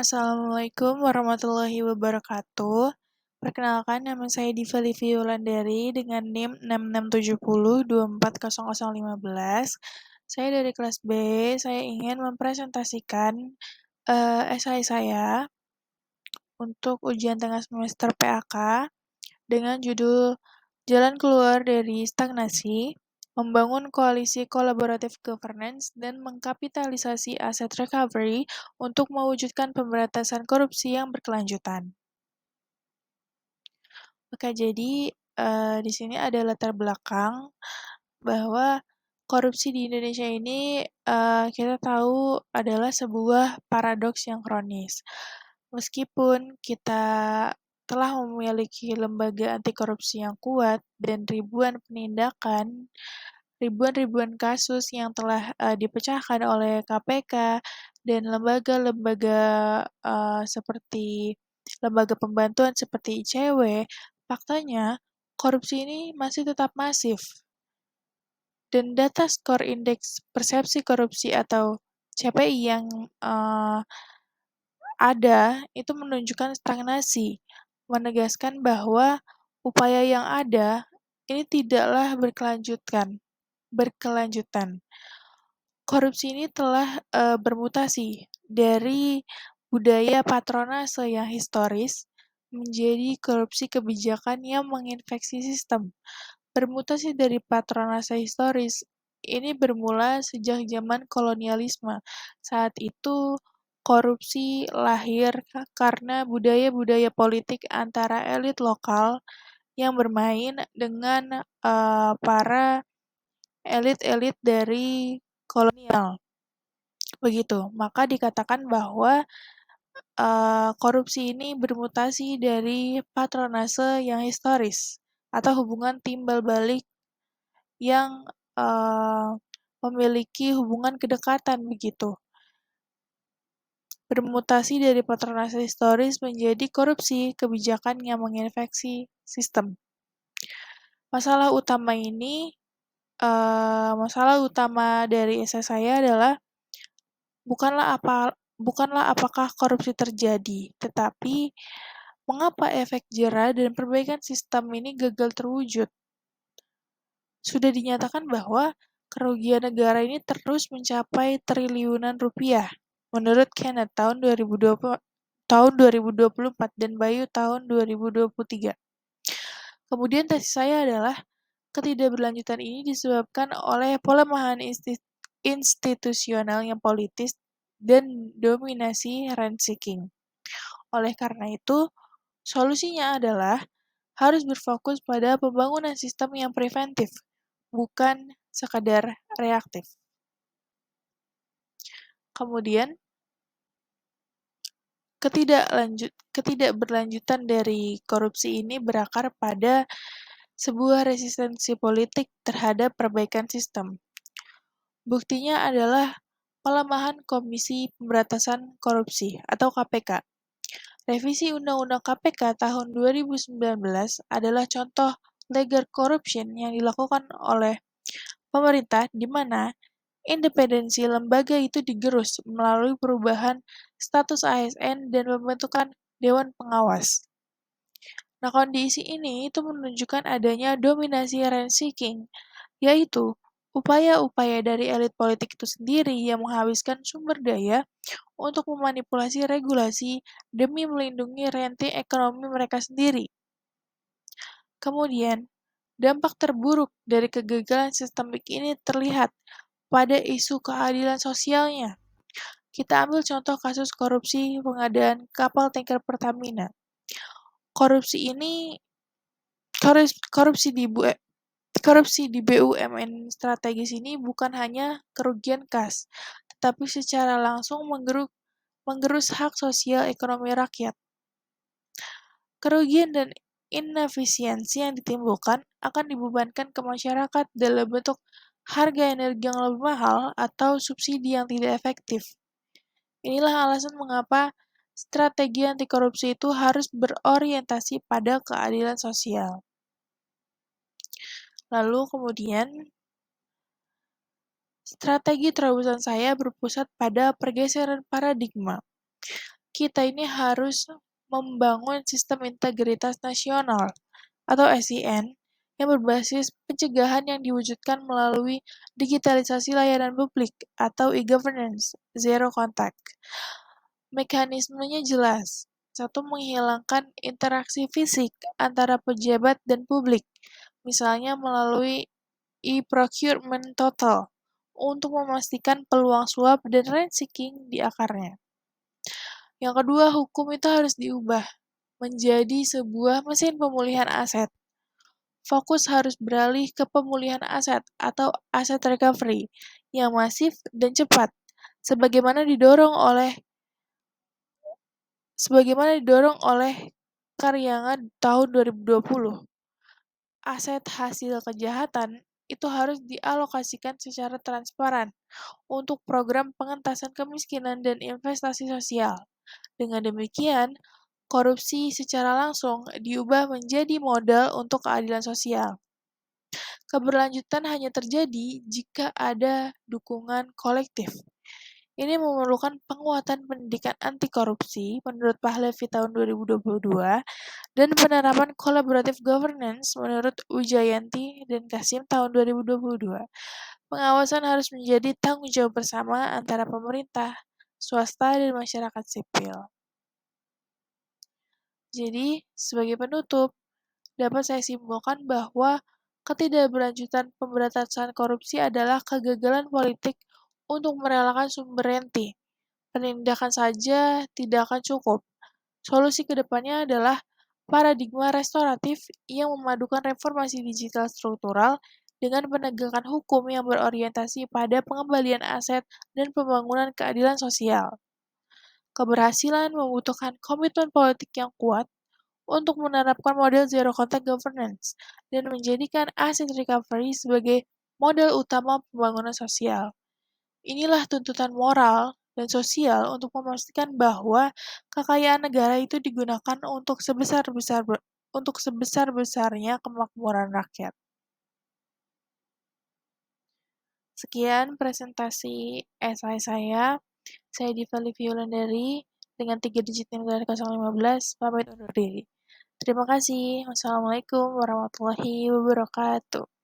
Assalamualaikum warahmatullahi wabarakatuh. Perkenalkan, nama saya Diva Livi Wulandari dengan NIM 6670240015. Saya dari kelas B. Saya ingin mempresentasikan esai saya untuk ujian tengah semester PAK dengan judul Jalan Keluar dari Stagnasi, Membangun Koalisi Kolaboratif Governance dan Mengkapitalisasi Aset Recovery untuk mewujudkan pemberantasan korupsi yang berkelanjutan. Oke, jadi di sini ada latar belakang bahwa korupsi di Indonesia ini kita tahu adalah sebuah paradoks yang kronis. Meskipun kita telah memiliki lembaga anti korupsi yang kuat dan ribuan kasus yang telah dipecahkan oleh KPK dan lembaga-lembaga seperti lembaga pembantuan seperti ICW, faktanya korupsi ini masih tetap masif. Dan data skor indeks persepsi korupsi atau CPI yang ada itu menunjukkan stagnasi, menegaskan bahwa upaya yang ada ini tidaklah berkelanjutan. Korupsi ini telah bermutasi dari budaya patronase yang historis menjadi korupsi kebijakan yang menginfeksi sistem. Bermutasi dari patronase historis ini bermula sejak zaman kolonialisme. Saat itu korupsi lahir karena budaya-budaya politik antara elit lokal yang bermain dengan para elit-elit dari kolonial. Begitu, maka dikatakan bahwa korupsi ini bermutasi dari patronase yang historis atau hubungan timbal balik yang memiliki hubungan kedekatan begitu. Bermutasi dari patronase historis menjadi korupsi kebijakan yang menginfeksi sistem. Masalah utama dari esai saya adalah bukanlah apakah korupsi terjadi, tetapi mengapa efek jera dan perbaikan sistem ini gagal terwujud. Sudah dinyatakan bahwa kerugian negara ini terus mencapai triliunan rupiah. Menurut Kenneth tahun 2024 dan Bayu tahun 2023. Kemudian tesis saya adalah ketidakberlanjutan ini disebabkan oleh pelemahan institusional yang politis dan dominasi rent-seeking. Oleh karena itu, solusinya adalah harus berfokus pada pembangunan sistem yang preventif, bukan sekadar reaktif. Kemudian, ketidakberlanjutan dari korupsi ini berakar pada sebuah resistensi politik terhadap perbaikan sistem. Buktinya adalah pelemahan Komisi Pemberantasan Korupsi atau KPK. Revisi Undang-Undang KPK tahun 2019 adalah contoh legal corruption yang dilakukan oleh pemerintah di mana independensi lembaga itu digerus melalui perubahan status ASN dan pembentukan Dewan Pengawas. Nah, kondisi ini itu menunjukkan adanya dominasi rent-seeking, yaitu upaya-upaya dari elit politik itu sendiri yang menghabiskan sumber daya untuk memanipulasi regulasi demi melindungi rente ekonomi mereka sendiri. Kemudian, dampak terburuk dari kegagalan sistemik ini terlihat pada isu keadilan sosialnya. Kita ambil contoh kasus korupsi pengadaan kapal tanker Pertamina. Korupsi di BUMN strategis ini bukan hanya kerugian kas, tetapi secara langsung menggerus hak sosial ekonomi rakyat. Kerugian dan inefisiensi yang ditimbulkan akan dibebankan ke masyarakat dalam bentuk harga energi yang lebih mahal atau subsidi yang tidak efektif. Inilah alasan mengapa strategi anti korupsi itu harus berorientasi pada keadilan sosial. Lalu kemudian, strategi terobosan saya berpusat pada pergeseran paradigma. kita ini harus membangun sistem integritas nasional atau SIN yang berbasis pencegahan yang diwujudkan melalui digitalisasi layanan publik atau e-governance, zero contact. Mekanismenya jelas. Satu, menghilangkan interaksi fisik antara pejabat dan publik, misalnya melalui e-procurement total, untuk memastikan peluang suap dan rent-seeking di akarnya. Yang kedua, hukum itu harus diubah menjadi sebuah mesin pemulihan aset. Fokus harus beralih ke pemulihan aset atau asset recovery yang masif dan cepat, sebagaimana didorong oleh Karyangan tahun 2020. Aset hasil kejahatan itu harus dialokasikan secara transparan untuk program pengentasan kemiskinan dan investasi sosial. Dengan demikian, korupsi secara langsung diubah menjadi modal untuk keadilan sosial. Keberlanjutan hanya terjadi jika ada dukungan kolektif. Ini memerlukan penguatan pendidikan anti korupsi menurut Pahlavi tahun 2022 dan penerapan collaborative governance menurut Wijayanti dan Kasim tahun 2022. Pengawasan harus menjadi tanggung jawab bersama antara pemerintah, swasta, dan masyarakat sipil. Jadi, sebagai penutup, dapat saya simpulkan bahwa ketidakberlanjutan pemberantasan korupsi adalah kegagalan politik untuk merelakan sumber renti. Penindakan saja tidak akan cukup. Solusi ke depannya adalah paradigma restoratif yang memadukan reformasi digital struktural dengan penegakan hukum yang berorientasi pada pengembalian aset dan pembangunan keadilan sosial. Keberhasilan membutuhkan komitmen politik yang kuat untuk menerapkan model zero contact governance dan menjadikan asset recovery sebagai model utama pembangunan sosial. Inilah tuntutan moral dan sosial untuk memastikan bahwa kekayaan negara itu digunakan untuk sebesar-besarnya kemakmuran rakyat. Sekian presentasi esai saya. Saya Diva Livia Wulandari dengan 3 digit NIM 015, pamit undur diri. Terima kasih. Wassalamualaikum warahmatullahi wabarakatuh.